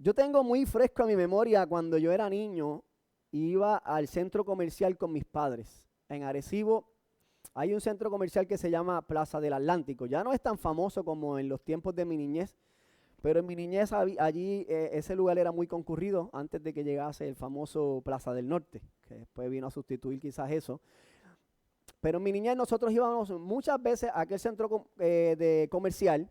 Yo tengo muy fresco en mi memoria cuando yo era niño, iba al centro comercial con mis padres. En Arecibo hay un centro comercial que se llama Plaza del Atlántico. Ya no es tan famoso como en los tiempos de mi niñez, pero en mi niñez allí ese lugar era muy concurrido antes de que llegase el famoso Plaza del Norte, que después vino a sustituir quizás eso. Pero en mi niñez nosotros íbamos muchas veces a aquel centro de comercial.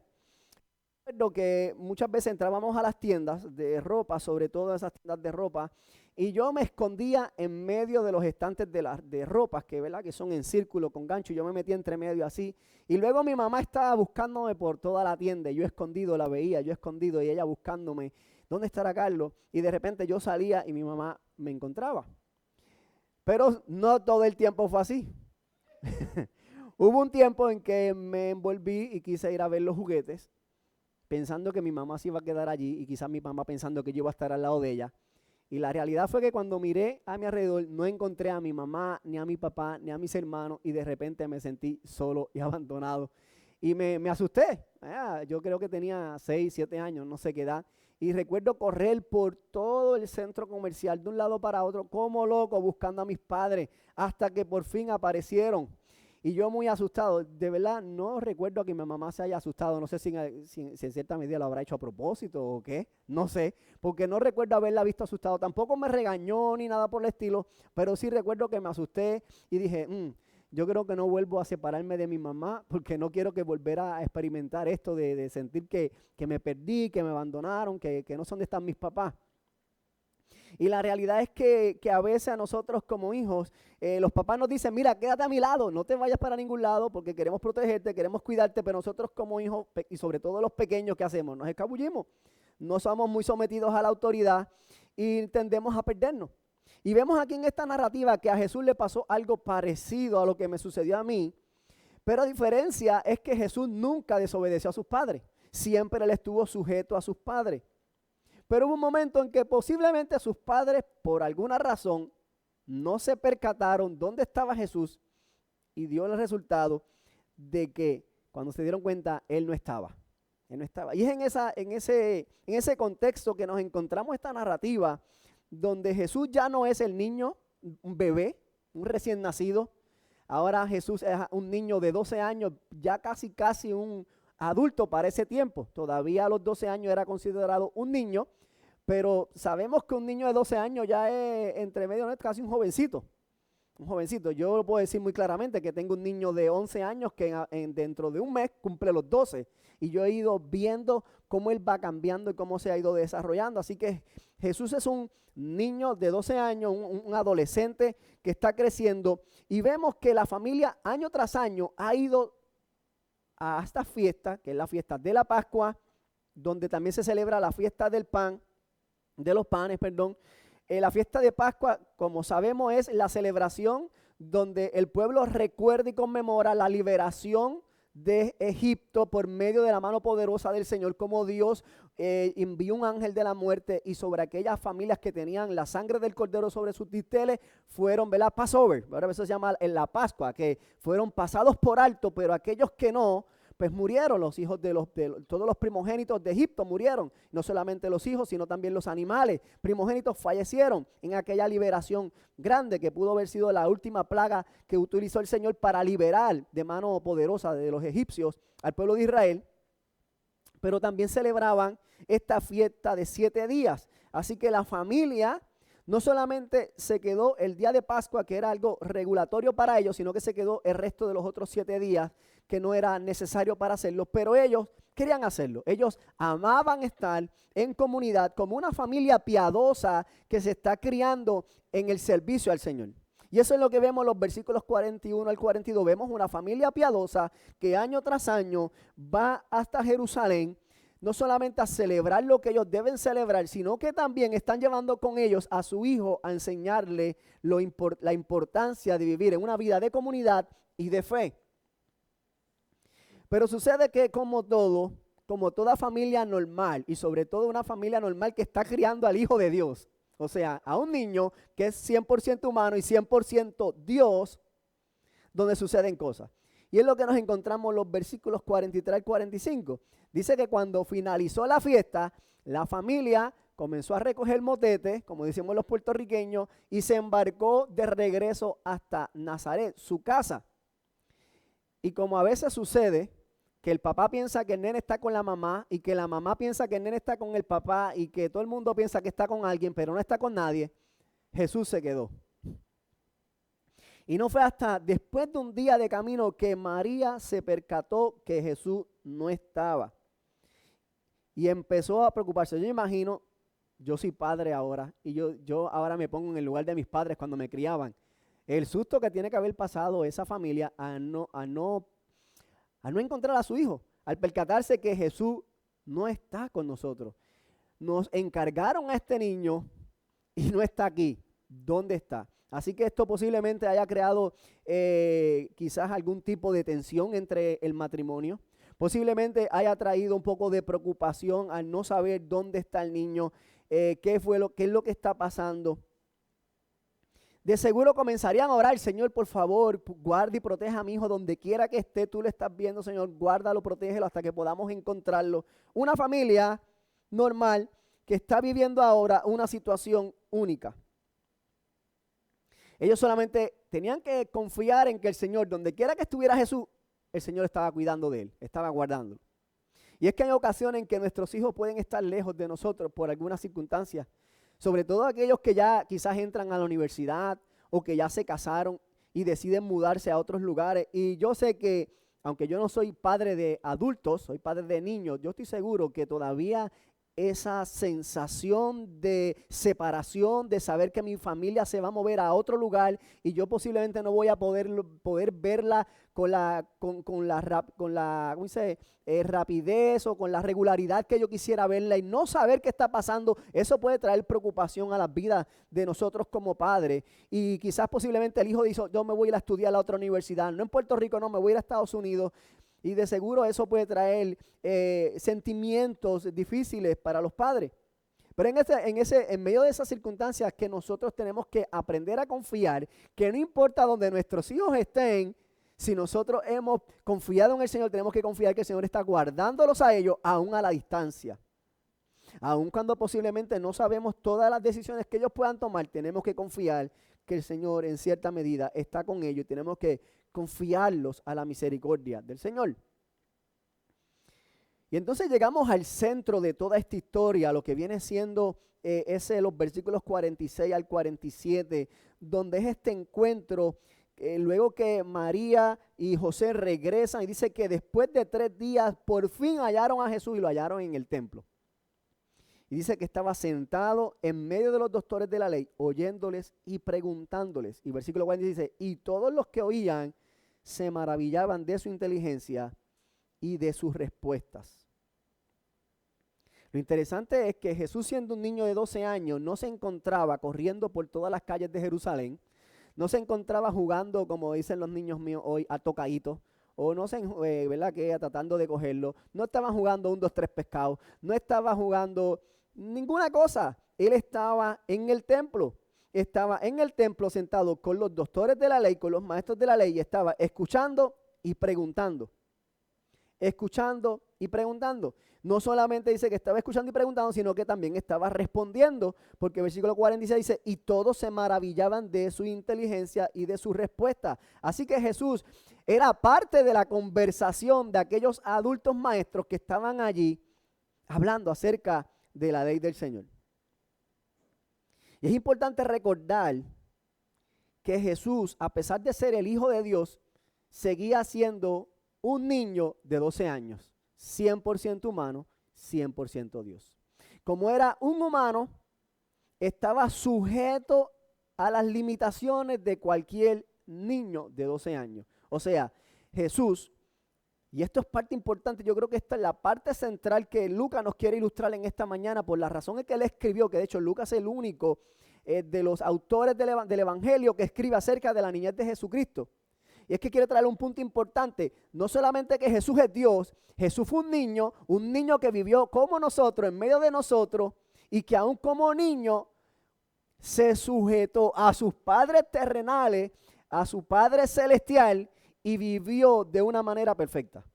Recuerdo que muchas veces entrábamos a las tiendas de ropa, sobre todo esas tiendas de ropa, y yo me escondía en medio de los estantes de ropas, ¿verdad? Que son en círculo con gancho, y yo me metía entre medio así, y luego mi mamá estaba buscándome por toda la tienda, y yo escondido la veía, yo escondido, y ella buscándome, ¿dónde estará Carlos? Y de repente yo salía y mi mamá me encontraba. Pero no todo el tiempo fue así. Hubo un tiempo en que me envolví y quise ir a ver los juguetes, pensando que mi mamá se iba a quedar allí y quizás mi mamá pensando que yo iba a estar al lado de ella. Y la realidad fue que cuando miré a mi alrededor no encontré a mi mamá, ni a mi papá, ni a mis hermanos y de repente me sentí solo y abandonado. Y me asusté. Yo creo que tenía 6, 7 años, no sé qué edad. Y recuerdo correr por todo el centro comercial de un lado para otro como loco buscando a mis padres hasta que por fin aparecieron. Y yo muy asustado, de verdad no recuerdo que mi mamá se haya asustado, no sé si en cierta medida lo habrá hecho a propósito o qué, no sé, porque no recuerdo haberla visto asustado, tampoco me regañó ni nada por el estilo, pero sí recuerdo que me asusté y dije, yo creo que no vuelvo a separarme de mi mamá porque no quiero que volviera a experimentar esto de sentir que me perdí, que me abandonaron, que no sé dónde están mis papás. Y la realidad es que a veces a nosotros como hijos, los papás nos dicen, mira, quédate a mi lado, no te vayas para ningún lado porque queremos protegerte, queremos cuidarte, pero nosotros como hijos, y sobre todo los pequeños, ¿qué hacemos? Nos escabullimos, no somos muy sometidos a la autoridad y tendemos a perdernos. Y vemos aquí en esta narrativa que a Jesús le pasó algo parecido a lo que me sucedió a mí, pero a diferencia es que Jesús nunca desobedeció a sus padres, siempre él estuvo sujeto a sus padres. Pero hubo un momento en que posiblemente sus padres, por alguna razón, no se percataron dónde estaba Jesús y dio el resultado de que cuando se dieron cuenta, Él no estaba. Él no estaba. Y es en ese contexto que nos encontramos esta narrativa donde Jesús ya no es el niño, un bebé, un recién nacido. Ahora Jesús es un niño de 12 años, ya casi un adulto para ese tiempo. Todavía a los 12 años era considerado un niño, pero sabemos que un niño de 12 años ya es entre medio, no es casi un jovencito. Un jovencito. Yo lo puedo decir muy claramente que tengo un niño de 11 años que dentro de un mes cumple los 12. Y yo he ido viendo cómo él va cambiando y cómo se ha ido desarrollando. Así que Jesús es un niño de 12 años, un adolescente que está creciendo. Y vemos que la familia año tras año ha ido a esta fiesta, que es la fiesta de la Pascua, donde también se celebra la fiesta del pan, de los panes, perdón. La fiesta de Pascua, como sabemos, es la celebración donde el pueblo recuerda y conmemora la liberación de Egipto por medio de la mano poderosa del Señor, como Dios envió un ángel de la muerte y sobre aquellas familias que tenían la sangre del cordero sobre sus dinteles fueron, ¿verdad? Passover, ahora eso se llama en la Pascua, que fueron pasados por alto, pero aquellos que no, pues murieron los hijos de todos los primogénitos de Egipto murieron, no solamente los hijos, sino también los animales primogénitos fallecieron en aquella liberación grande que pudo haber sido la última plaga que utilizó el Señor para liberar de mano poderosa de los egipcios al pueblo de Israel. Pero también celebraban esta fiesta de 7 días, así que la familia no solamente se quedó el día de Pascua, que era algo regulatorio para ellos, sino que se quedó el resto de los otros 7 días, que no era necesario para hacerlo, pero ellos querían hacerlo. Ellos amaban estar en comunidad como una familia piadosa que se está criando en el servicio al Señor. Y eso es lo que vemos en los versículos 41 al 42. Vemos una familia piadosa que año tras año va hasta Jerusalén, no solamente a celebrar lo que ellos deben celebrar, sino que también están llevando con ellos a su hijo a enseñarle la importancia de vivir en una vida de comunidad y de fe. Pero sucede que como toda familia normal, y sobre todo una familia normal que está criando al Hijo de Dios, o sea, a un niño que es 100% humano y 100% Dios, donde suceden cosas. Y es lo que nos encontramos en los versículos 43 al 45. Dice que cuando finalizó la fiesta, la familia comenzó a recoger motetes, como decimos los puertorriqueños, y se embarcó de regreso hasta Nazaret, su casa. Y como a veces sucede, que el papá piensa que el nene está con la mamá y que la mamá piensa que el nene está con el papá y que todo el mundo piensa que está con alguien, pero no está con nadie, Jesús se quedó. Y no fue hasta después de un día de camino que María se percató que Jesús no estaba. Y empezó a preocuparse. Yo imagino, yo soy padre ahora y yo ahora me pongo en el lugar de mis padres cuando me criaban. El susto que tiene que haber pasado esa familia a no encontrar a su hijo, al percatarse que Jesús no está con nosotros. Nos encargaron a este niño y no está aquí. ¿Dónde está? Así que esto posiblemente haya creado quizás algún tipo de tensión entre el matrimonio. Posiblemente haya traído un poco de preocupación al no saber dónde está el niño, qué es lo que está pasando. De seguro comenzarían a orar: Señor, por favor, guarda y proteja a mi hijo donde quiera que esté. Tú lo estás viendo, Señor, guárdalo, protégelo hasta que podamos encontrarlo. Una familia normal que está viviendo ahora una situación única. Ellos solamente tenían que confiar en que el Señor, donde quiera que estuviera Jesús, el Señor estaba cuidando de él, estaba guardándolo. Y es que hay ocasiones en que nuestros hijos pueden estar lejos de nosotros por algunas circunstancias, sobre todo aquellos que ya quizás entran a la universidad o que ya se casaron y deciden mudarse a otros lugares. Y yo sé que, aunque yo no soy padre de adultos, soy padre de niños, yo estoy seguro que todavía esa sensación de separación, de saber que mi familia se va a mover a otro lugar y yo posiblemente no voy a poder verla con la rapidez o con la regularidad que yo quisiera verla, y no saber qué está pasando, eso puede traer preocupación a las vidas de nosotros como padres. Y quizás posiblemente el hijo dice: yo me voy a ir a estudiar a la otra universidad, no en Puerto Rico, no, me voy a ir a Estados Unidos. Y de seguro eso puede traer sentimientos difíciles para los padres. Pero en medio de esas circunstancias que nosotros tenemos que aprender a confiar, que no importa donde nuestros hijos estén, si nosotros hemos confiado en el Señor, tenemos que confiar que el Señor está guardándolos a ellos aún a la distancia. Aún cuando posiblemente no sabemos todas las decisiones que ellos puedan tomar, tenemos que confiar que el Señor en cierta medida está con ellos y tenemos que confiarlos a la misericordia del Señor. Y entonces llegamos al centro de toda esta historia, lo que viene siendo los versículos 46 al 47, donde es este encuentro, luego que María y José regresan, y dice que después de 3 días por fin hallaron a Jesús y lo hallaron en el templo. Y dice que estaba sentado en medio de los doctores de la ley, oyéndoles y preguntándoles. Y versículo 40 dice: y todos los que oían se maravillaban de su inteligencia y de sus respuestas. Lo interesante es que Jesús, siendo un niño de 12 años, no se encontraba corriendo por todas las calles de Jerusalén, no se encontraba jugando, como dicen los niños míos hoy, a tocadito, o no sé, ¿verdad?, que tratando de cogerlo. No estaban jugando 1, 2, 3 pescados, no estaba jugando ninguna cosa. Él estaba en el templo. Estaba en el templo sentado con los doctores de la ley, con los maestros de la ley, y estaba escuchando y preguntando. Escuchando y preguntando. No solamente dice que estaba escuchando y preguntando, sino que también estaba respondiendo, porque el versículo 46 dice: y todos se maravillaban de su inteligencia y de su respuesta. Así que Jesús era parte de la conversación de aquellos adultos maestros que estaban allí hablando acerca de la ley del Señor. Y es importante recordar que Jesús, a pesar de ser el Hijo de Dios, seguía siendo un niño de 12 años, 100% humano, 100% Dios. Como era un humano, estaba sujeto a las limitaciones de cualquier niño de 12 años. O sea, Jesús, y esto es parte importante, yo creo que esta es la parte central que Lucas nos quiere ilustrar en esta mañana, por la razón en que él escribió, que de hecho Lucas es el único de los autores del Evangelio que escribe acerca de la niñez de Jesucristo. Y es que quiere traer un punto importante: no solamente que Jesús es Dios, Jesús fue un niño que vivió como nosotros, en medio de nosotros, y que aún como niño se sujetó a sus padres terrenales, a su Padre celestial, y vivió de una manera perfecta.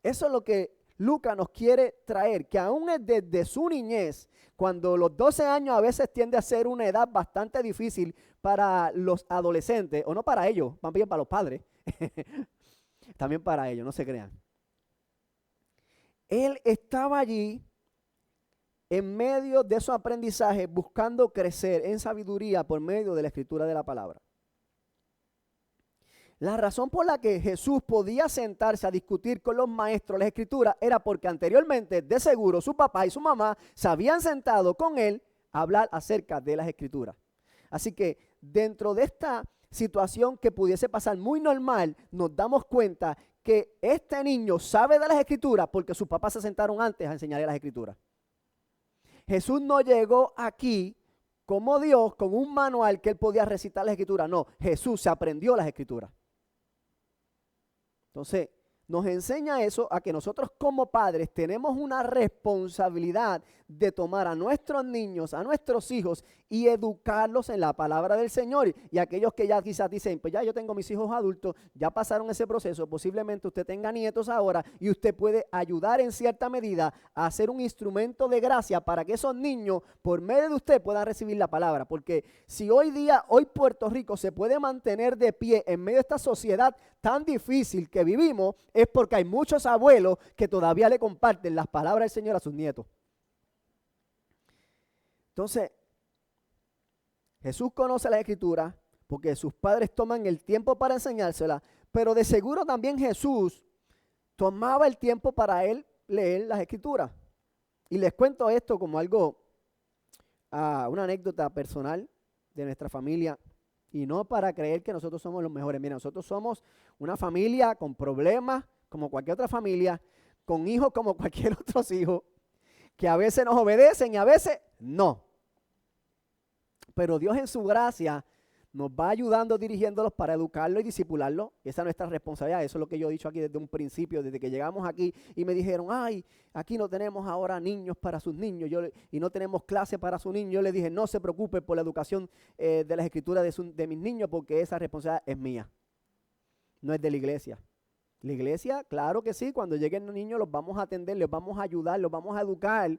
Eso es lo que Lucas nos quiere traer, que aún desde su niñez, cuando los 12 años a veces tiende a ser una edad bastante difícil para los adolescentes, o no para ellos, más bien para los padres, también para ellos, no se crean. Él estaba allí en medio de su aprendizaje, buscando crecer en sabiduría por medio de la escritura de la palabra. La razón por la que Jesús podía sentarse a discutir con los maestros las escrituras era porque anteriormente, de seguro, su papá y su mamá se habían sentado con él a hablar acerca de las escrituras. Así que dentro de esta situación que pudiese pasar muy normal, nos damos cuenta que este niño sabe de las escrituras porque sus papás se sentaron antes a enseñarle las escrituras. Jesús no llegó aquí como Dios con un manual que él podía recitar las escrituras. No, Jesús se aprendió las escrituras. Entonces, nos enseña eso a que nosotros como padres tenemos una responsabilidad de tomar a nuestros niños, a nuestros hijos y educarlos en la palabra del Señor. Y aquellos que ya quizás dicen, pues ya yo tengo mis hijos adultos, ya pasaron ese proceso, posiblemente usted tenga nietos ahora y usted puede ayudar en cierta medida a ser un instrumento de gracia para que esos niños, por medio de usted, puedan recibir la palabra. Porque si hoy Puerto Rico se puede mantener de pie en medio de esta sociedad tan difícil que vivimos, es porque hay muchos abuelos que todavía le comparten las palabras del Señor a sus nietos. Entonces, Jesús conoce la escritura porque sus padres toman el tiempo para enseñársela, pero de seguro también Jesús tomaba el tiempo para él leer las escrituras. Y les cuento esto como algo, una anécdota personal de nuestra familia, y no para creer que nosotros somos los mejores. Mira, nosotros somos una familia con problemas, como cualquier otra familia, con hijos como cualquier otro hijo, que a veces nos obedecen y a veces no. Pero Dios en su gracia nos va ayudando, dirigiéndolos para educarlos y discipularlos. Esa es nuestra responsabilidad. Eso es lo que yo he dicho aquí desde un principio, desde que llegamos aquí y me dijeron, ay, aquí no tenemos ahora niños para sus niños y no tenemos clase para sus niños. Yo les dije, no se preocupe por la educación de las escrituras de mis niños, porque esa responsabilidad es mía, no es de la iglesia. La iglesia, claro que sí, cuando lleguen los niños los vamos a atender, les vamos a ayudar, los vamos a educar,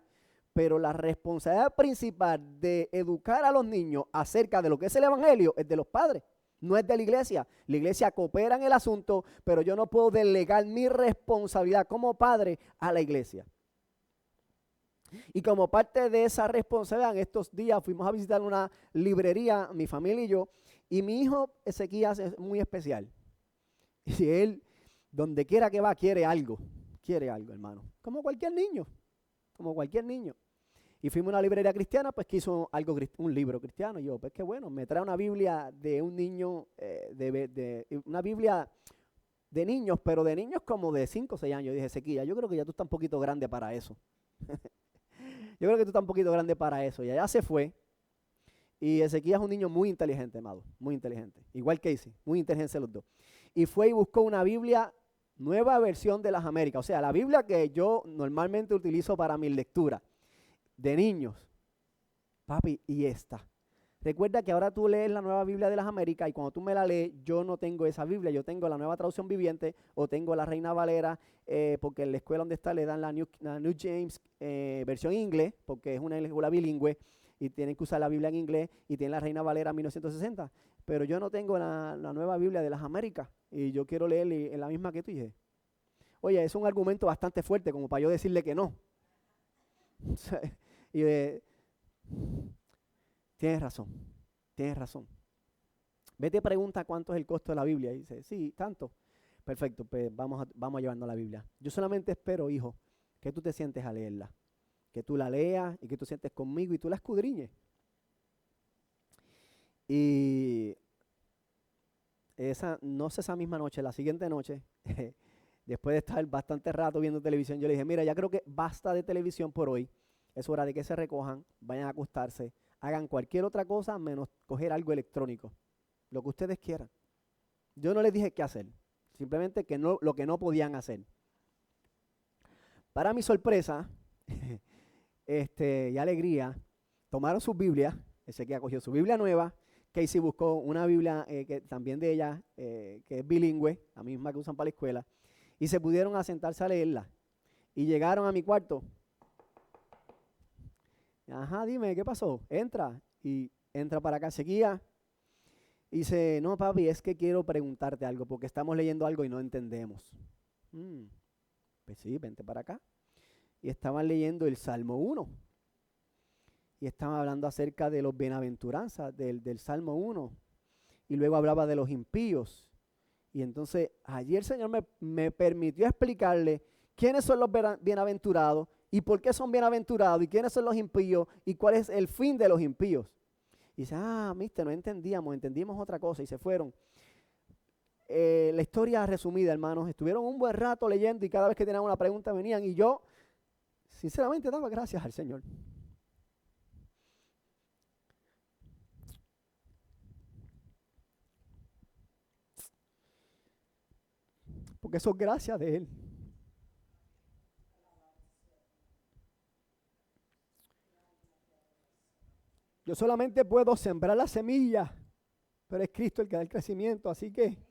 pero la responsabilidad principal de educar a los niños acerca de lo que es el evangelio es de los padres, no es de la iglesia. La iglesia coopera en el asunto, pero yo no puedo delegar mi responsabilidad como padre a la iglesia. Y como parte de esa responsabilidad, en estos días fuimos a visitar una librería, mi familia y yo, y mi hijo Ezequías es muy especial. Y él, donde quiera que va, quiere algo, hermano. Como cualquier niño. Y fuimos a una librería cristiana, pues quiso algo, un libro cristiano. Y yo, pues qué bueno, me trae una Biblia de un niño, una Biblia de niños, pero de niños como de 5 o 6 años. Yo dije, Ezequiel, yo creo que ya tú estás un poquito grande para eso. Yo creo que tú estás un poquito grande para eso. Y allá se fue. Y Ezequiel es un niño muy inteligente, amado, muy inteligente. Igual que Casey, muy inteligente los dos. Y fue y buscó una Biblia, nueva versión de las Américas. O sea, la Biblia que yo normalmente utilizo para mi lectura de niños. Papi, y esta. Recuerda que ahora tú lees la nueva Biblia de las Américas y cuando tú me la lees, yo no tengo esa Biblia. Yo tengo la nueva traducción viviente o tengo la Reina Valera, porque en la escuela donde está le dan la New James versión inglés, porque es una escuela bilingüe y tienen que usar la Biblia en inglés, y tienen la Reina Valera 1960. Pero yo no tengo la nueva Biblia de las Américas y yo quiero leer en la misma que tú. Dije, oye, es un argumento bastante fuerte como para yo decirle que no. Y tienes razón. Vete y pregunta cuánto es el costo de la Biblia. Y dice, sí, tanto. Perfecto, pues vamos llevando la Biblia. Yo solamente espero, hijo, que tú te sientes a leerla. Que tú la leas y que tú sientes conmigo y tú la escudriñes. Y esa misma noche, la siguiente noche, después de estar bastante rato viendo televisión, yo le dije, mira, ya creo que basta de televisión por hoy. Es hora de que se recojan, vayan a acostarse, hagan cualquier otra cosa menos coger algo electrónico. Lo que ustedes quieran. Yo no les dije qué hacer, simplemente lo que no podían hacer. Para mi sorpresa y alegría, tomaron sus Biblias, Ezequiel cogió su Biblia nueva, Casey buscó una Biblia que también de ella, que es bilingüe, la misma que usan para la escuela, y se pudieron a sentarse a leerla. Y llegaron a mi cuarto. Ajá, dime, ¿qué pasó? Entra. Y entra para acá, seguía. Y dice, no, papi, es que quiero preguntarte algo, porque estamos leyendo algo y no entendemos. Pues sí, vente para acá. Y estaban leyendo el Salmo 1. Y estaban hablando acerca de los bienaventuranzas del Salmo 1. Y luego hablaba de los impíos. Y entonces allí el Señor me permitió explicarle quiénes son los bienaventurados y por qué son bienaventurados y quiénes son los impíos y cuál es el fin de los impíos. Y dice, mister, no entendíamos, entendimos otra cosa y se fueron. La historia resumida, hermanos, estuvieron un buen rato leyendo y cada vez que tenían una pregunta venían y yo, sinceramente, daba gracias al Señor. Porque eso es gracia de Él. Yo solamente puedo sembrar la semilla, pero es Cristo el que da el crecimiento, así que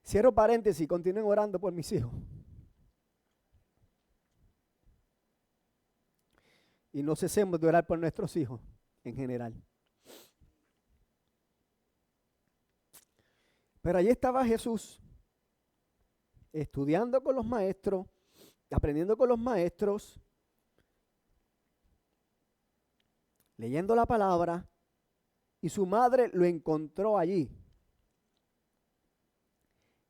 cierro paréntesis, continúen orando por mis hijos. Y no cesemos de orar por nuestros hijos en general. Pero allí estaba Jesús, estudiando con los maestros, aprendiendo con los maestros, leyendo la palabra, y su madre lo encontró allí,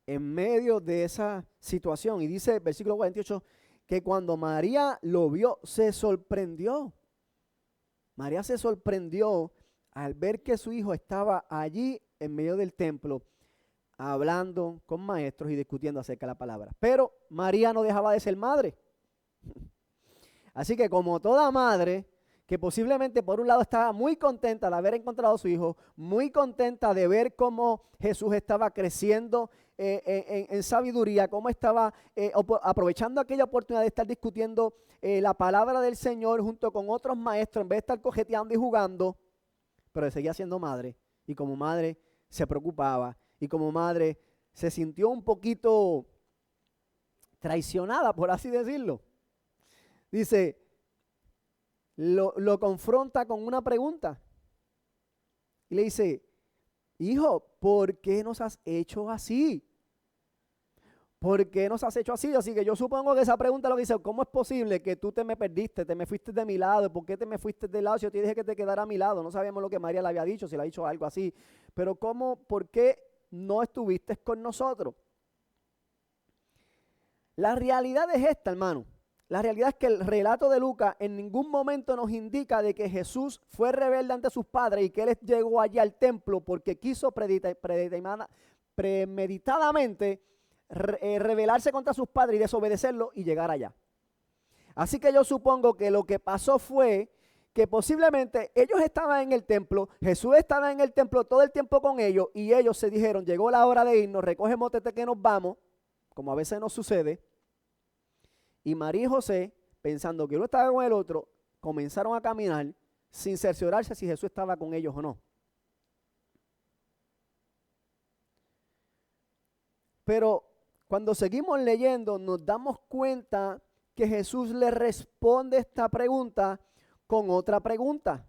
en medio de esa situación. Y dice, versículo 48, que cuando María lo vio, se sorprendió. María se sorprendió al ver que su hijo estaba allí en medio del templo, hablando con maestros y discutiendo acerca de la palabra. Pero María no dejaba de ser madre. Así que como toda madre, que posiblemente por un lado estaba muy contenta de haber encontrado a su hijo, muy contenta de ver cómo Jesús estaba creciendo en sabiduría, cómo estaba aprovechando aquella oportunidad de estar discutiendo la palabra del Señor junto con otros maestros, en vez de estar cojeteando y jugando, pero seguía siendo madre, y como madre se preocupaba, y como madre se sintió un poquito traicionada, por así decirlo. Dice, lo confronta con una pregunta y le dice, hijo, ¿por qué nos has hecho así? ¿Por qué nos has hecho así? Así que yo supongo que esa pregunta lo que dice, ¿cómo es posible que tú te me perdiste, te me fuiste de mi lado? ¿Por qué te me fuiste de lado si yo te dije que te quedara a mi lado? No sabíamos lo que María le había dicho, si le ha dicho algo así. Pero ¿por qué no estuviste con nosotros? La realidad es esta, hermano. La realidad es que el relato de Lucas en ningún momento nos indica de que Jesús fue rebelde ante sus padres y que él llegó allá al templo porque quiso premeditadamente rebelarse contra sus padres y desobedecerlo y llegar allá. Así que yo supongo que lo que pasó fue que posiblemente ellos estaban en el templo, Jesús estaba en el templo todo el tiempo con ellos y ellos se dijeron, llegó la hora de irnos, recogemos tete que nos vamos, como a veces nos sucede. Y María y José, pensando que uno estaba con el otro, comenzaron a caminar sin cerciorarse si Jesús estaba con ellos o no. Pero cuando seguimos leyendo nos damos cuenta que Jesús le responde esta pregunta con otra pregunta,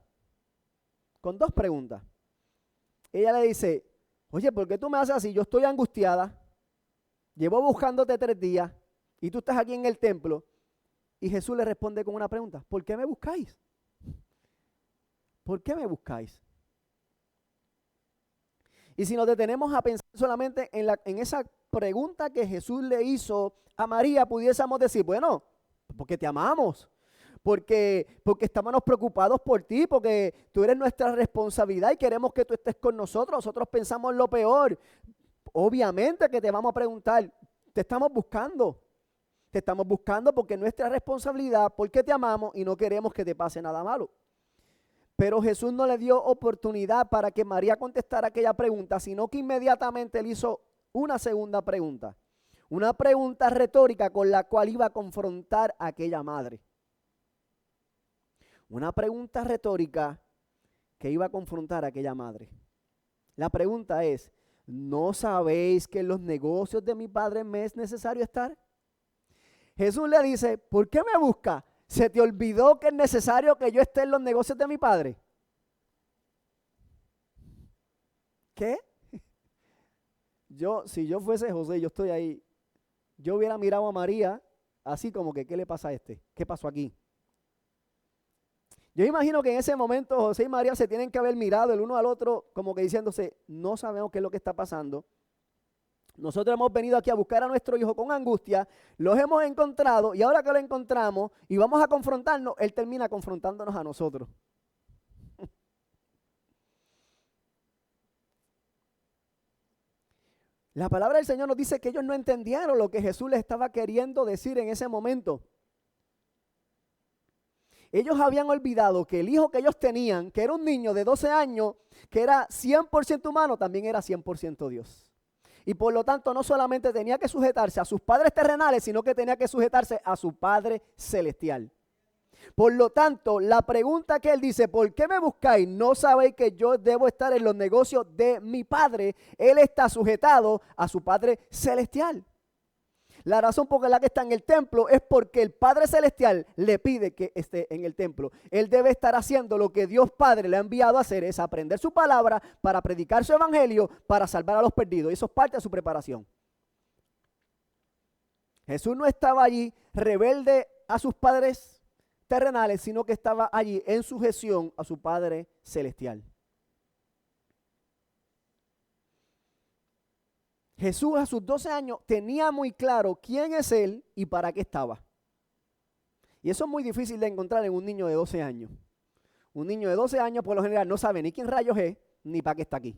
con dos preguntas. Ella le dice, oye, ¿por qué tú me haces así? Yo estoy angustiada, llevo buscándote 3 días y tú estás aquí en el templo. Y Jesús le responde con una pregunta, ¿por qué me buscáis? ¿Por qué me buscáis? Y si nos detenemos a pensar solamente en esa pregunta que Jesús le hizo a María, pudiésemos decir, bueno, porque te amamos, porque estábamos preocupados por ti, porque tú eres nuestra responsabilidad y queremos que tú estés con nosotros. Nosotros pensamos lo peor. Obviamente que te vamos a preguntar, te estamos buscando. Te estamos buscando porque es nuestra responsabilidad, porque te amamos y no queremos que te pase nada malo. Pero Jesús no le dio oportunidad para que María contestara aquella pregunta, sino que inmediatamente le hizo una segunda pregunta. Una pregunta retórica con la cual iba a confrontar a aquella madre. Una pregunta retórica que iba a confrontar a aquella madre. La pregunta es, ¿no sabéis que en los negocios de mi padre me es necesario estar? Jesús le dice, ¿por qué me busca? ¿Se te olvidó que es necesario que yo esté en los negocios de mi padre? ¿Qué? Si yo fuese José, yo estoy ahí, yo hubiera mirado a María así como que, ¿qué le pasa a este? ¿Qué pasó aquí? Yo imagino que en ese momento José y María se tienen que haber mirado el uno al otro como que diciéndose, no sabemos qué es lo que está pasando. Nosotros hemos venido aquí a buscar a nuestro hijo con angustia, los hemos encontrado y ahora que lo encontramos y vamos a confrontarnos, él termina confrontándonos a nosotros. La palabra del Señor nos dice que ellos no entendieron lo que Jesús les estaba queriendo decir en ese momento. Ellos habían olvidado que el hijo que ellos tenían, que era un niño de 12 años, que era 100% humano, también era 100% Dios. Y por lo tanto no solamente tenía que sujetarse a sus padres terrenales, sino que tenía que sujetarse a su Padre celestial. Por lo tanto, la pregunta que él dice, ¿por qué me buscáis? ¿No sabéis que yo debo estar en los negocios de mi Padre? Él está sujetado a su Padre celestial. La razón por la que está en el templo es porque el Padre Celestial le pide que esté en el templo. Él debe estar haciendo lo que Dios Padre le ha enviado a hacer, es aprender su palabra para predicar su evangelio, para salvar a los perdidos. Y eso es parte de su preparación. Jesús no estaba allí rebelde a sus padres terrenales, sino que estaba allí en sujeción a su Padre Celestial. Jesús a sus 12 años tenía muy claro quién es Él y para qué estaba. Y eso es muy difícil de encontrar en un niño de 12 años. Un niño de 12 años por lo general no sabe ni quién rayos es ni para qué está aquí.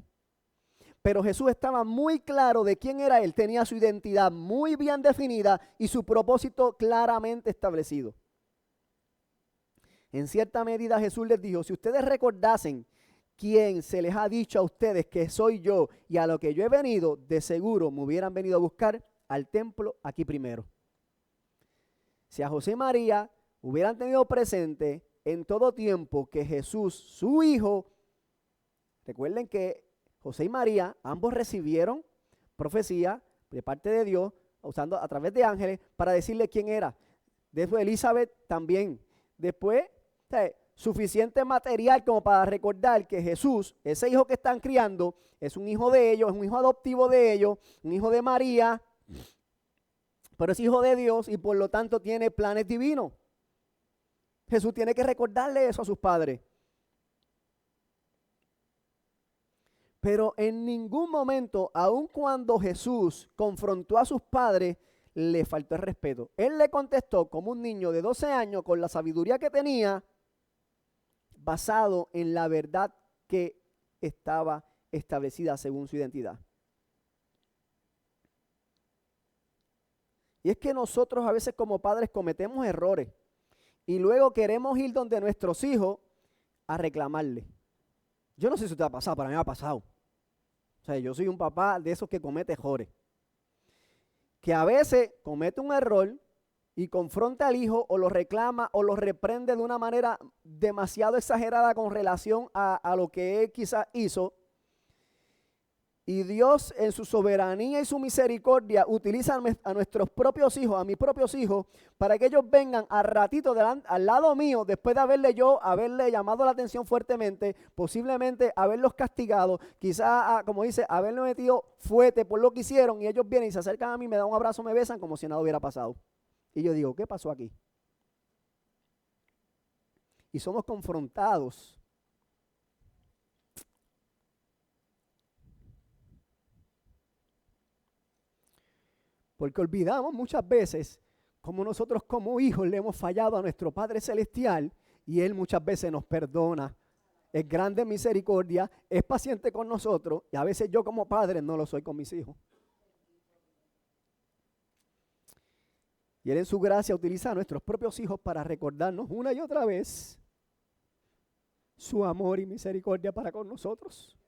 Pero Jesús estaba muy claro de quién era Él, tenía su identidad muy bien definida y su propósito claramente establecido. En cierta medida Jesús les dijo, si ustedes recordasen quién se les ha dicho a ustedes que soy yo y a lo que yo he venido, de seguro me hubieran venido a buscar al templo aquí primero. Si a José y María hubieran tenido presente en todo tiempo que Jesús, su hijo, recuerden que José y María ambos recibieron profecía de parte de Dios, usando a través de ángeles, para decirle quién era. Después Elizabeth también. Después, suficiente material como para recordar que Jesús, ese hijo que están criando, es un hijo de ellos, es un hijo adoptivo de ellos, un hijo de María, pero es hijo de Dios y por lo tanto tiene planes divinos. Jesús tiene que recordarle eso a sus padres. Pero en ningún momento, aun cuando Jesús confrontó a sus padres, le faltó el respeto. Él le contestó como un niño de 12 años con la sabiduría que tenía, basado en la verdad que estaba establecida según su identidad. Y es que nosotros a veces como padres cometemos errores y luego queremos ir donde nuestros hijos a reclamarle. Yo no sé si te ha pasado, pero a mí me ha pasado. O sea, yo soy un papá de esos que comete errores. Que a veces comete un error y confronta al hijo o lo reclama o lo reprende de una manera demasiado exagerada con relación a lo que él quizás hizo. Y Dios en su soberanía y su misericordia utiliza a nuestros propios hijos, a mis propios hijos, para que ellos vengan al ratito al lado mío, después de haberle llamado la atención fuertemente, posiblemente haberlos castigado, quizás, como dice, haberle metido fuerte por lo que hicieron, y ellos vienen y se acercan a mí, me dan un abrazo, me besan como si nada hubiera pasado. Y yo digo, ¿qué pasó aquí? Y somos confrontados. Porque olvidamos muchas veces cómo nosotros como hijos le hemos fallado a nuestro Padre Celestial y Él muchas veces nos perdona. Es grande en misericordia, es paciente con nosotros y a veces yo como padre no lo soy con mis hijos. Y Él en su gracia utiliza a nuestros propios hijos para recordarnos una y otra vez su amor y misericordia para con nosotros.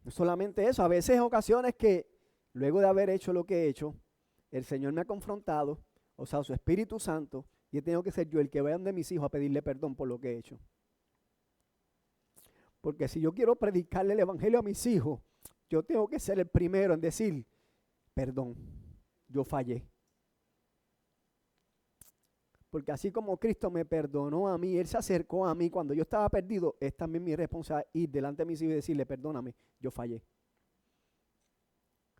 No solamente eso, a veces ocasiones que luego de haber hecho lo que he hecho, el Señor me ha confrontado ha usado su Espíritu Santo y he tenido que ser yo el que vaya de mis hijos a pedirle perdón por lo que he hecho. Porque si yo quiero predicarle el evangelio a mis hijos, yo tengo que ser el primero en decir, perdón, yo fallé. Porque así como Cristo me perdonó a mí, Él se acercó a mí cuando yo estaba perdido, es también mi responsabilidad ir delante de mis hijos y decirle, perdóname, yo fallé.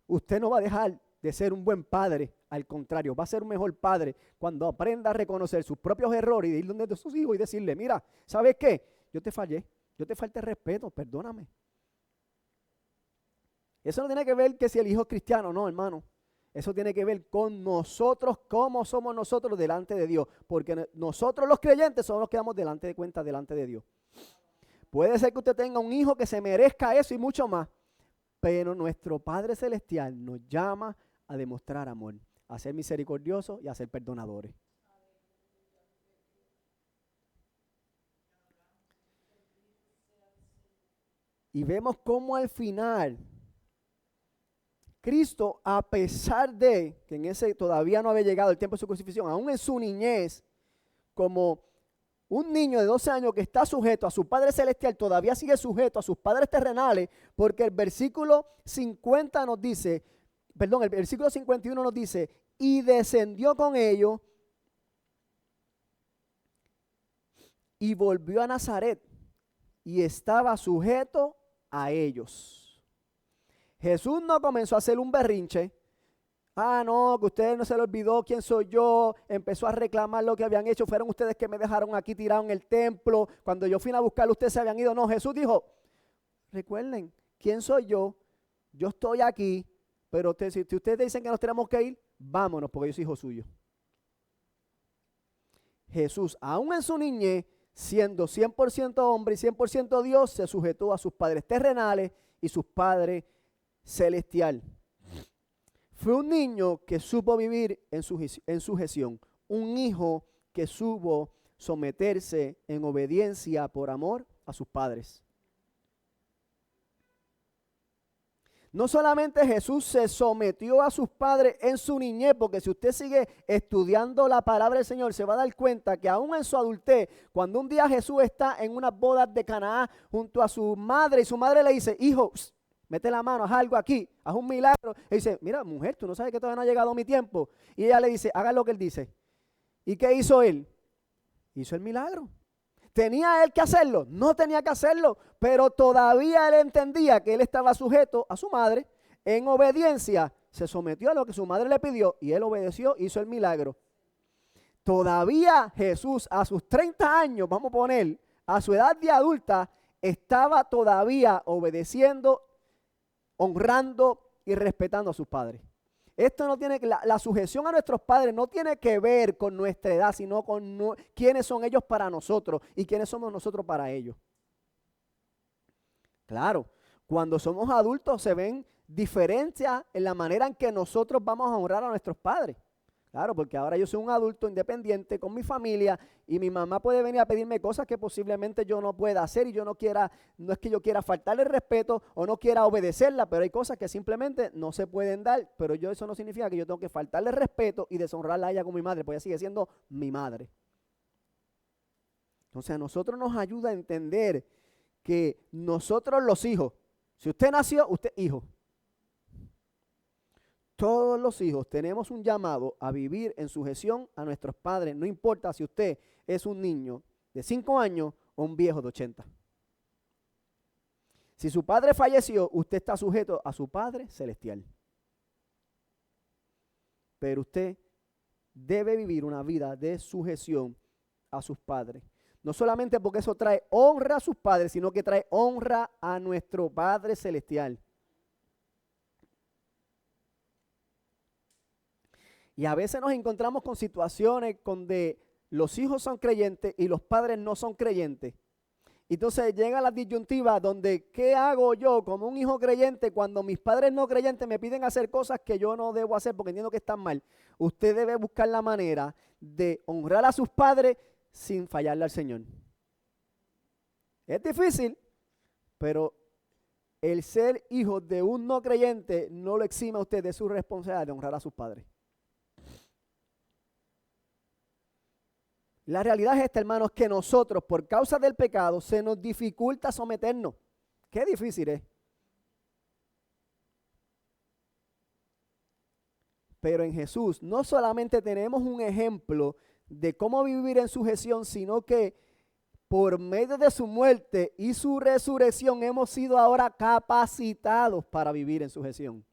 Usted no va a dejar de ser un buen padre, al contrario, va a ser un mejor padre cuando aprenda a reconocer sus propios errores y ir donde sus hijos y decirle, mira, ¿sabes qué? Yo te fallé, yo te falté respeto, perdóname. Eso no tiene que ver que si el hijo es cristiano, no, hermano. Eso tiene que ver con nosotros, cómo somos nosotros delante de Dios. Porque nosotros los creyentes somos los que damos delante de cuenta delante de Dios. Puede ser que usted tenga un hijo que se merezca eso y mucho más. Pero nuestro Padre Celestial nos llama a demostrar amor, a ser misericordiosos y a ser perdonadores. Y vemos cómo al final Cristo, a pesar de que en ese todavía no había llegado el tiempo de su crucifixión, aún en su niñez, como un niño de 12 años que está sujeto a su Padre Celestial, todavía sigue sujeto a sus padres terrenales, porque el versículo 50 nos dice, perdón, el versículo 51 nos dice, y descendió con ellos y volvió a Nazaret y estaba sujeto a ellos. Jesús no comenzó a hacer un berrinche. Ah, no, que ustedes no se le olvidó quién soy yo. Empezó a reclamar lo que habían hecho. Fueron ustedes que me dejaron aquí tirado en el templo. Cuando yo fui a buscar, ustedes se habían ido. No, Jesús dijo, recuerden, ¿quién soy yo? Yo estoy aquí, pero si ustedes dicen que nos tenemos que ir, vámonos, porque yo soy hijo suyo. Jesús, aún en su niñez, siendo 100% hombre y 100% Dios, se sujetó a sus padres terrenales y sus padres celestial. Fue un niño que supo vivir en sujeción, un hijo que supo someterse en obediencia por amor a sus padres. No solamente Jesús se sometió a sus padres en su niñez, porque si usted sigue estudiando la palabra del Señor, se va a dar cuenta que aún en su adultez, cuando un día Jesús está en unas bodas de Canaán junto a su madre y su madre le dice, hijo, mete la mano, haz algo aquí, haz un milagro. Y dice, mira, mujer, tú no sabes que todavía no ha llegado mi tiempo. Y ella le dice, haga lo que él dice. ¿Y qué hizo él? Hizo el milagro. ¿Tenía él que hacerlo? No tenía que hacerlo, pero todavía él entendía que él estaba sujeto a su madre. En obediencia, se sometió a lo que su madre le pidió y él obedeció, hizo el milagro. Todavía Jesús a sus 30 años, vamos a poner, a su edad de adulta, estaba todavía obedeciendo, honrando y respetando a sus padres. Esto no tiene que, la sujeción a nuestros padres no tiene que ver con nuestra edad, sino con quiénes son ellos para nosotros y quiénes somos nosotros para ellos. Claro, cuando somos adultos se ven diferencias en la manera en que nosotros vamos a honrar a nuestros padres. Claro, porque ahora yo soy un adulto independiente con mi familia y mi mamá puede venir a pedirme cosas que posiblemente yo no pueda hacer y yo no quiera, no es que yo quiera faltarle respeto o no quiera obedecerla, pero hay cosas que simplemente no se pueden dar, pero eso no significa que yo tengo que faltarle respeto y deshonrarla a ella como mi madre, porque ella sigue siendo mi madre. Entonces a nosotros nos ayuda a entender que nosotros los hijos, si usted nació, usted es hijo. Todos los hijos tenemos un llamado a vivir en sujeción a nuestros padres, no importa si usted es un niño de 5 años o un viejo de 80. Si su padre falleció, usted está sujeto a su Padre Celestial. Pero usted debe vivir una vida de sujeción a sus padres. No solamente porque eso trae honra a sus padres, sino que trae honra a nuestro Padre Celestial. Y a veces nos encontramos con situaciones donde los hijos son creyentes y los padres no son creyentes. Entonces llega la disyuntiva donde ¿qué hago yo como un hijo creyente cuando mis padres no creyentes me piden hacer cosas que yo no debo hacer porque entiendo que están mal? Usted debe buscar la manera de honrar a sus padres sin fallarle al Señor. Es difícil, pero el ser hijo de un no creyente no lo exime a usted de su responsabilidad de honrar a sus padres. La realidad es esta, hermanos, que nosotros, por causa del pecado, se nos dificulta someternos. Qué difícil es. Pero en Jesús no solamente tenemos un ejemplo de cómo vivir en sujeción, sino que por medio de su muerte y su resurrección hemos sido ahora capacitados para vivir en sujeción.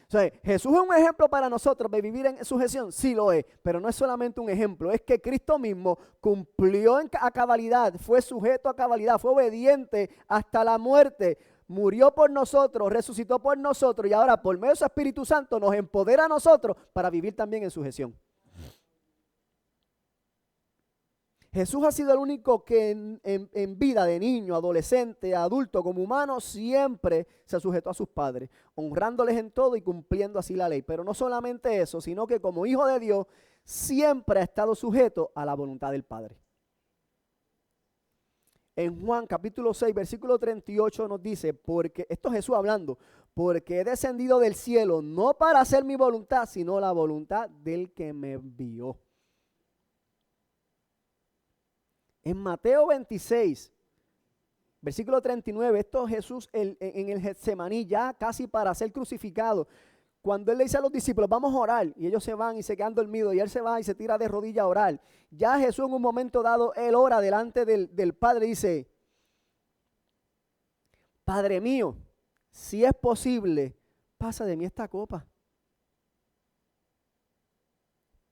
O sea, Jesús es un ejemplo para nosotros de vivir en sujeción, sí lo es, pero no es solamente un ejemplo, es que Cristo mismo cumplió a cabalidad, fue sujeto a cabalidad, fue obediente hasta la muerte, murió por nosotros, resucitó por nosotros y ahora por medio de su Espíritu Santo nos empodera a nosotros para vivir también en sujeción. Jesús ha sido el único que en vida de niño, adolescente, adulto, como humano, siempre se sujetó a sus padres, honrándoles en todo y cumpliendo así la ley. Pero no solamente eso, sino que como hijo de Dios, siempre ha estado sujeto a la voluntad del Padre. En Juan capítulo 6, versículo 38 nos dice, porque, esto es Jesús hablando, porque he descendido del cielo no para hacer mi voluntad, sino la voluntad del que me envió. En Mateo 26, versículo 39, esto es Jesús en el Getsemaní, ya casi para ser crucificado. Cuando él le dice a los discípulos, vamos a orar, y ellos se van y se quedan dormidos, y él se va y se tira de rodillas a orar. Ya Jesús en un momento dado, él ora delante del Padre y dice, Padre mío, si es posible, pasa de mí esta copa.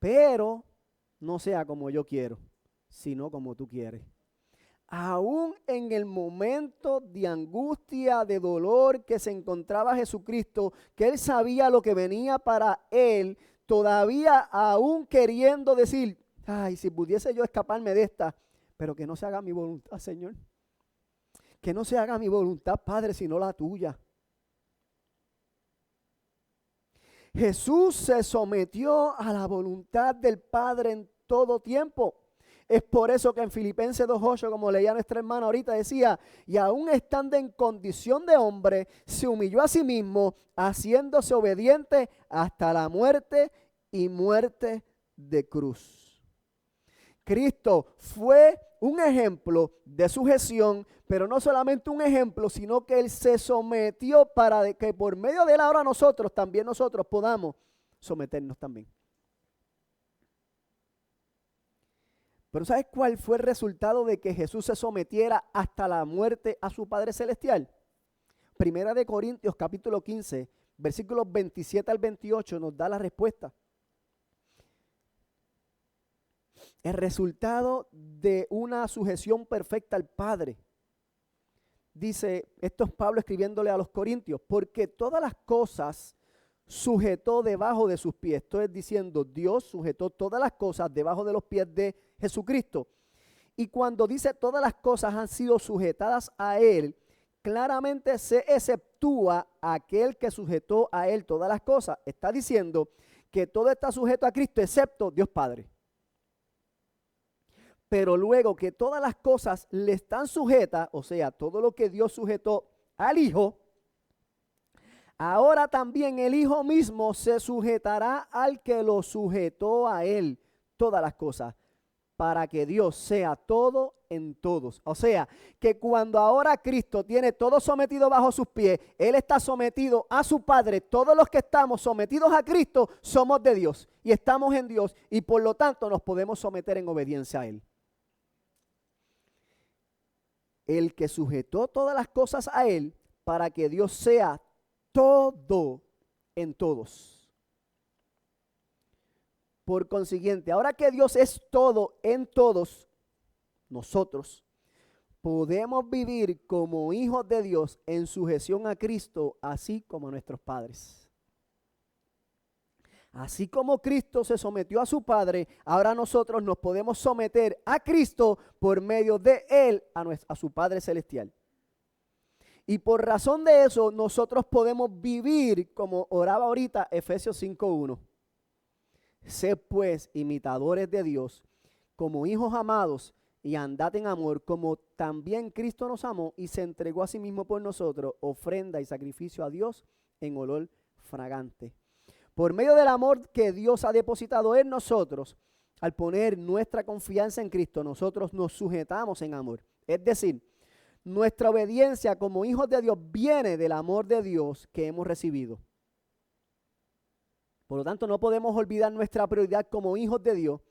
Pero no sea como yo quiero, sino como tú quieres. Aún en el momento de angustia, de dolor que se encontraba Jesucristo, que él sabía lo que venía para él, todavía aún queriendo decir, ay, si pudiese yo escaparme de esta, pero que no se haga mi voluntad, Señor. Que no se haga mi voluntad, Padre, sino la tuya. Jesús se sometió a la voluntad del Padre en todo tiempo. Es por eso que en Filipenses 2:8, como leía nuestra hermana ahorita, decía, y aún estando en condición de hombre, se humilló a sí mismo, haciéndose obediente hasta la muerte y muerte de cruz. Cristo fue un ejemplo de sujeción, pero no solamente un ejemplo, sino que Él se sometió para que por medio de Él ahora nosotros podamos someternos también. Pero ¿sabes cuál fue el resultado de que Jesús se sometiera hasta la muerte a su Padre Celestial? Primera de Corintios capítulo 15, versículos 27 al 28 nos da la respuesta. El resultado de una sujeción perfecta al Padre. Dice, esto es Pablo escribiéndole a los Corintios, porque todas las cosas sujetó debajo de sus pies. Esto es diciendo, Dios sujetó todas las cosas debajo de los pies de Jesucristo. Y cuando dice todas las cosas han sido sujetadas a Él, claramente se exceptúa aquel que sujetó a Él todas las cosas. Está diciendo que todo está sujeto a Cristo excepto Dios Padre. Pero luego que todas las cosas le están sujetas, o sea, todo lo que Dios sujetó al Hijo, ahora también el Hijo mismo se sujetará al que lo sujetó a Él, todas las cosas, para que Dios sea todo en todos. O sea, que cuando ahora Cristo tiene todo sometido bajo sus pies, Él está sometido a su Padre. Todos los que estamos sometidos a Cristo somos de Dios y estamos en Dios y por lo tanto nos podemos someter en obediencia a Él. El que sujetó todas las cosas a Él para que Dios sea todo en todos. Por consiguiente, ahora que Dios es todo en todos, nosotros podemos vivir como hijos de Dios en sujeción a Cristo, así como a nuestros padres. Así como Cristo se sometió a su Padre, ahora nosotros nos podemos someter a Cristo por medio de Él a su Padre Celestial. Y por razón de eso, nosotros podemos vivir como oraba ahorita Efesios 5:1. Sed pues imitadores de Dios, como hijos amados, y andad en amor, como también Cristo nos amó y se entregó a sí mismo por nosotros, ofrenda y sacrificio a Dios en olor fragante. Por medio del amor que Dios ha depositado en nosotros, al poner nuestra confianza en Cristo, nosotros nos sujetamos en amor. Es decir, nuestra obediencia como hijos de Dios viene del amor de Dios que hemos recibido. Por lo tanto, no podemos olvidar nuestra prioridad como hijos de Dios,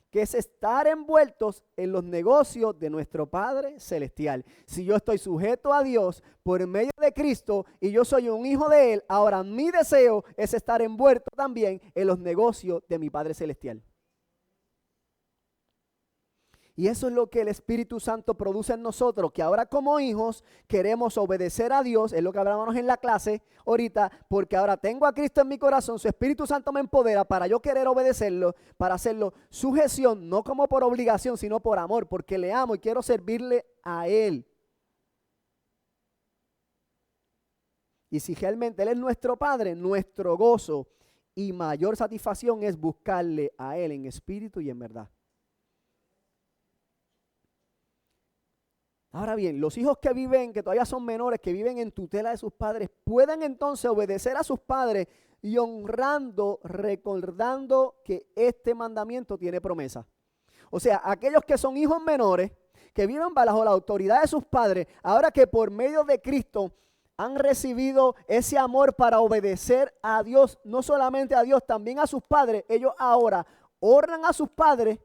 que es estar envueltos en los negocios de nuestro Padre Celestial. Si yo estoy sujeto a Dios por medio de Cristo y yo soy un hijo de Él, ahora mi deseo es estar envuelto también en los negocios de mi Padre Celestial. Y eso es lo que el Espíritu Santo produce en nosotros, que ahora como hijos queremos obedecer a Dios, es lo que hablábamos en la clase ahorita, porque ahora tengo a Cristo en mi corazón, su Espíritu Santo me empodera para yo querer obedecerlo, para hacerlo sujeción, no como por obligación, sino por amor, porque le amo y quiero servirle a Él. Y si realmente Él es nuestro Padre, nuestro gozo y mayor satisfacción es buscarle a Él en espíritu y en verdad. Ahora bien, los hijos que viven, que todavía son menores, que viven en tutela de sus padres, pueden entonces obedecer a sus padres y honrando, recordando que este mandamiento tiene promesa. O sea, aquellos que son hijos menores, que viven bajo la autoridad de sus padres, ahora que por medio de Cristo han recibido ese amor para obedecer a Dios, no solamente a Dios, también a sus padres, ellos ahora honran a sus padres,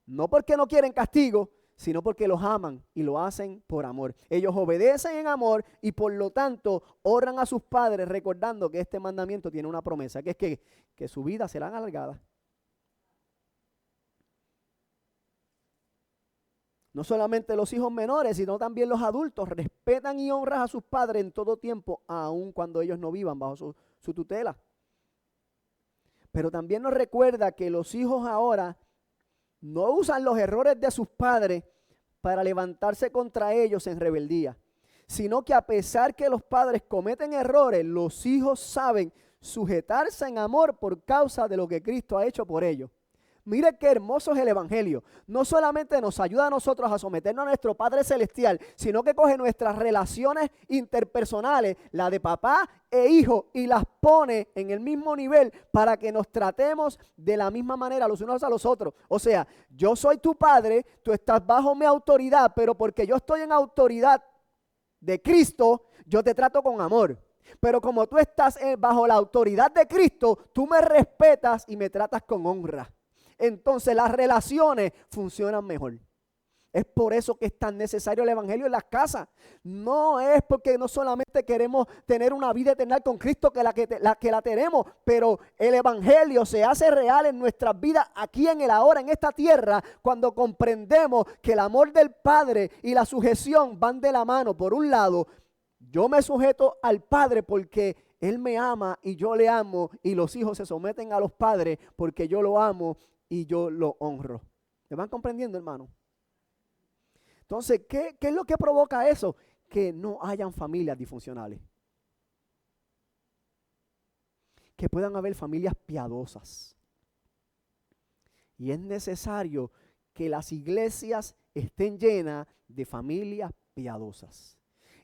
no porque no quieren castigo, sino porque los aman y lo hacen por amor. Ellos obedecen en amor y por lo tanto honran a sus padres recordando que este mandamiento tiene una promesa, que es que su vida será alargada. No solamente los hijos menores, sino también los adultos respetan y honran a sus padres en todo tiempo, aun cuando ellos no vivan bajo su tutela. Pero también nos recuerda que los hijos ahora no usan los errores de sus padres para levantarse contra ellos en rebeldía, sino que a pesar que los padres cometen errores, los hijos saben sujetarse en amor por causa de lo que Cristo ha hecho por ellos. Mire qué hermoso es el Evangelio. No solamente nos ayuda a nosotros a someternos a nuestro Padre Celestial, sino que coge nuestras relaciones interpersonales, la de papá e hijo, y las pone en el mismo nivel para que nos tratemos de la misma manera los unos a los otros. O sea, yo soy tu padre, tú estás bajo mi autoridad, pero porque yo estoy en autoridad de Cristo, yo te trato con amor. Pero como tú estás bajo la autoridad de Cristo, tú me respetas y me tratas con honra. Entonces las relaciones funcionan mejor. Es por eso que es tan necesario el Evangelio en las casas. No es porque no solamente queremos tener una vida eterna con Cristo que la tenemos, pero el Evangelio se hace real en nuestras vidas aquí en el ahora, en esta tierra, cuando comprendemos que el amor del Padre y la sujeción van de la mano. Por un lado, yo me sujeto al Padre porque Él me ama y yo le amo, y los hijos se someten a los padres porque yo lo amo y yo lo honro. ¿Me van comprendiendo, hermano? Entonces, ¿qué es lo que provoca eso? Que no hayan familias disfuncionales. Que puedan haber familias piadosas. Y es necesario que las iglesias estén llenas de familias piadosas.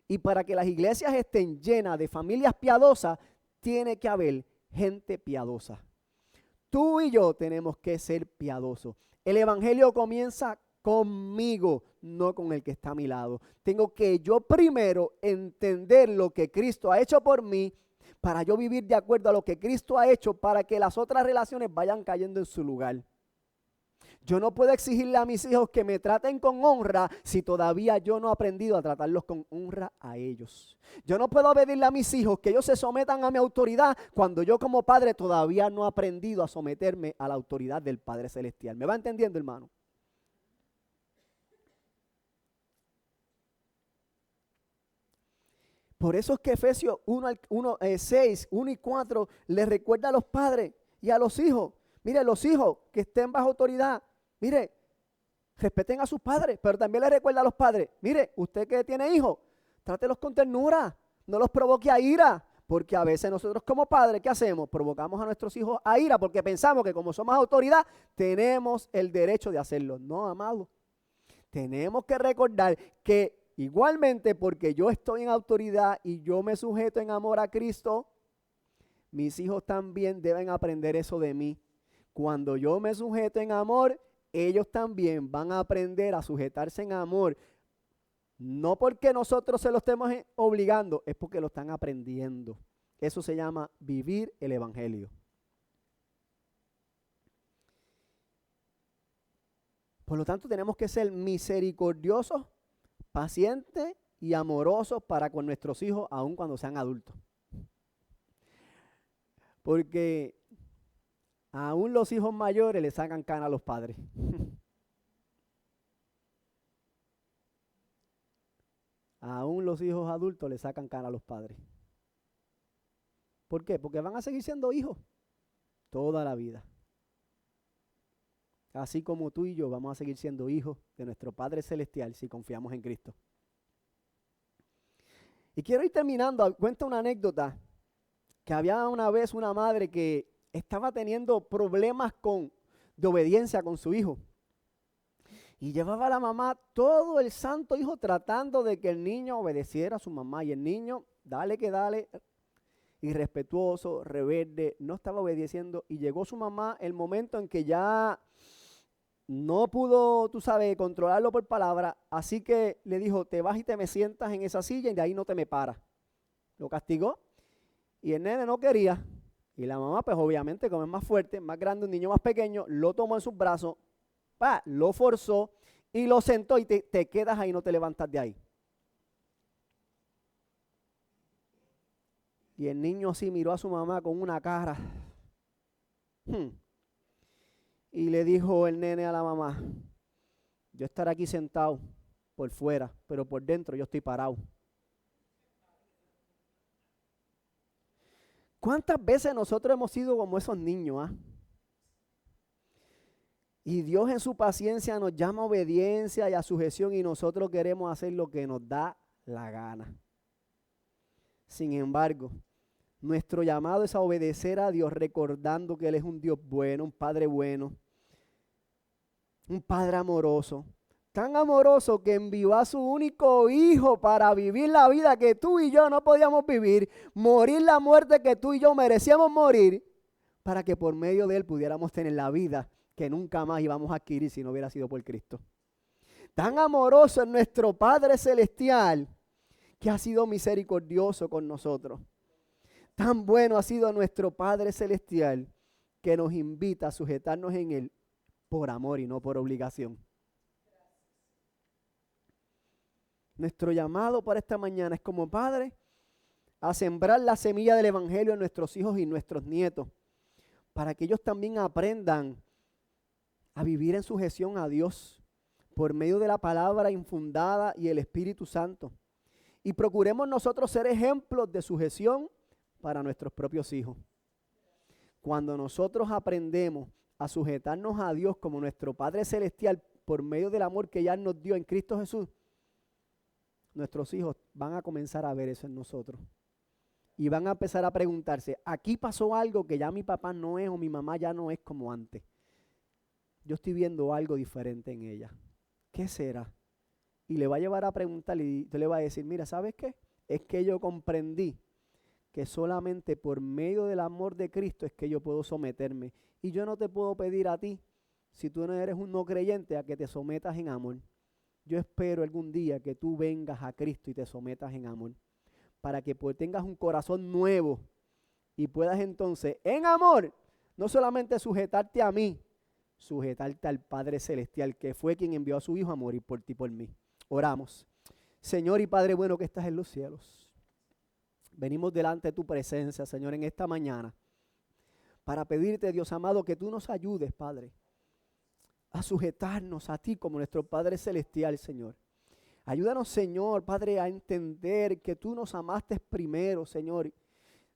Y para que las iglesias estén llenas de familias piadosas, tiene que haber gente piadosa. Tú y yo tenemos que ser piadosos. El Evangelio comienza conmigo, no con el que está a mi lado. Tengo que yo primero entender lo que Cristo ha hecho por mí, para yo vivir de acuerdo a lo que Cristo ha hecho, para que las otras relaciones vayan cayendo en su lugar. Yo no puedo exigirle a mis hijos que me traten con honra si todavía yo no he aprendido a tratarlos con honra a ellos. Yo no puedo pedirle a mis hijos que ellos se sometan a mi autoridad cuando yo como padre todavía no he aprendido a someterme a la autoridad del Padre Celestial. ¿Me va entendiendo, hermano? Por eso es que Efesios 6, 1 y 4 le recuerda a los padres y a los hijos. Mire, los hijos que estén bajo autoridad, mire, respeten a sus padres, pero también le recuerda a los padres, mire, usted que tiene hijos, trátelos con ternura, no los provoque a ira, porque a veces nosotros como padres, ¿qué hacemos? Provocamos a nuestros hijos a ira porque pensamos que como somos autoridad, tenemos el derecho de hacerlo. No, amado, tenemos que recordar que igualmente porque yo estoy en autoridad y yo me sujeto en amor a Cristo, mis hijos también deben aprender eso de mí. Cuando yo me sujeto en amor, ellos también van a aprender a sujetarse en amor. No porque nosotros se lo estemos obligando, es porque lo están aprendiendo. Eso se llama vivir el evangelio. Por lo tanto, tenemos que ser misericordiosos, pacientes y amorosos para con nuestros hijos, aun cuando sean adultos. Porque aún los hijos mayores le sacan cana a los padres. Aún los hijos adultos le sacan cana a los padres. ¿Por qué? Porque van a seguir siendo hijos toda la vida. Así como tú y yo vamos a seguir siendo hijos de nuestro Padre Celestial si confiamos en Cristo. Y quiero ir terminando. Cuento una anécdota que había una vez una madre que estaba teniendo problemas de obediencia con su hijo. Y llevaba a la mamá todo el santo hijo tratando de que el niño obedeciera a su mamá. Y el niño, dale que dale, irrespetuoso, rebelde, no estaba obedeciendo. Y llegó su mamá el momento en que ya no pudo, tú sabes, controlarlo por palabra. Así que le dijo, te vas y te me sientas en esa silla y de ahí no te me paras. Lo castigó y el nene no quería. Y la mamá, pues obviamente, como es más fuerte, más grande, un niño más pequeño, lo tomó en sus brazos, lo forzó y lo sentó y te quedas ahí, no te levantas de ahí. Y el niño así miró a su mamá con una cara. Y le dijo el nene a la mamá, yo estaré aquí sentado por fuera, pero por dentro yo estoy parado. ¿Cuántas veces nosotros hemos sido como esos niños? Y Dios en su paciencia nos llama a obediencia y a sujeción y nosotros queremos hacer lo que nos da la gana. Sin embargo, nuestro llamado es a obedecer a Dios recordando que Él es un Dios bueno, un Padre bueno, un Padre amoroso. Tan amoroso que envió a su único hijo para vivir la vida que tú y yo no podíamos vivir, morir la muerte que tú y yo merecíamos morir, para que por medio de Él pudiéramos tener la vida que nunca más íbamos a adquirir si no hubiera sido por Cristo. Tan amoroso es nuestro Padre Celestial que ha sido misericordioso con nosotros. Tan bueno ha sido nuestro Padre Celestial que nos invita a sujetarnos en Él por amor y no por obligación. Nuestro llamado para esta mañana es como padres a sembrar la semilla del evangelio en nuestros hijos y nuestros nietos, para que ellos también aprendan a vivir en sujeción a Dios por medio de la palabra infundada y el Espíritu Santo. Y procuremos nosotros ser ejemplos de sujeción para nuestros propios hijos. Cuando nosotros aprendemos a sujetarnos a Dios como nuestro Padre Celestial por medio del amor que ya nos dio en Cristo Jesús, nuestros hijos van a comenzar a ver eso en nosotros. Y van a empezar a preguntarse, aquí pasó algo que ya mi papá no es o mi mamá ya no es como antes. Yo estoy viendo algo diferente en ella. ¿Qué será? Y le va a llevar a preguntar y tú le vas a decir, mira, ¿sabes qué? Es que yo comprendí que solamente por medio del amor de Cristo es que yo puedo someterme. Y yo no te puedo pedir a ti, si tú no eres un no creyente, a que te sometas en amor. Yo espero algún día que tú vengas a Cristo y te sometas en amor, para que tengas un corazón nuevo y puedas entonces, en amor, no solamente sujetarte a mí, sujetarte al Padre Celestial, que fue quien envió a su Hijo a morir por ti y por mí. Oramos. Señor y Padre bueno que estás en los cielos, venimos delante de tu presencia, Señor, en esta mañana, para pedirte, Dios amado, que tú nos ayudes, Padre, a sujetarnos a ti como nuestro Padre Celestial, Señor. Ayúdanos, Señor, Padre, a entender que tú nos amaste primero, Señor,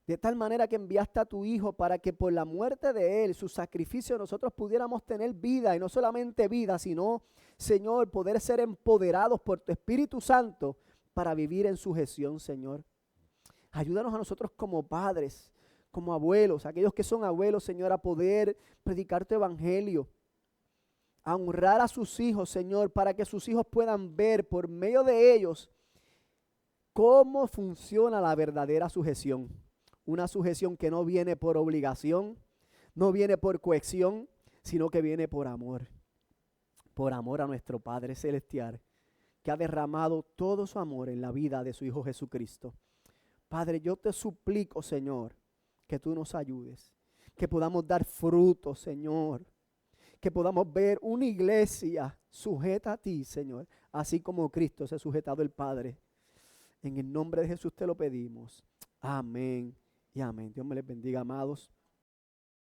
de tal manera que enviaste a tu Hijo para que por la muerte de Él, su sacrificio, nosotros pudiéramos tener vida, y no solamente vida, sino, Señor, poder ser empoderados por tu Espíritu Santo para vivir en sujeción, Señor. Ayúdanos a nosotros como padres, como abuelos, aquellos que son abuelos, Señor, a poder predicar tu evangelio, a honrar a sus hijos, Señor, para que sus hijos puedan ver por medio de ellos cómo funciona la verdadera sujeción. Una sujeción que no viene por obligación, no viene por cohesión, sino que viene por amor a nuestro Padre Celestial, que ha derramado todo su amor en la vida de su Hijo Jesucristo. Padre, yo te suplico, Señor, que tú nos ayudes, que podamos dar fruto, Señor, que podamos ver una iglesia sujeta a ti, Señor, así como Cristo se ha sujetado al Padre. En el nombre de Jesús te lo pedimos. Amén y amén. Dios me les bendiga, amados.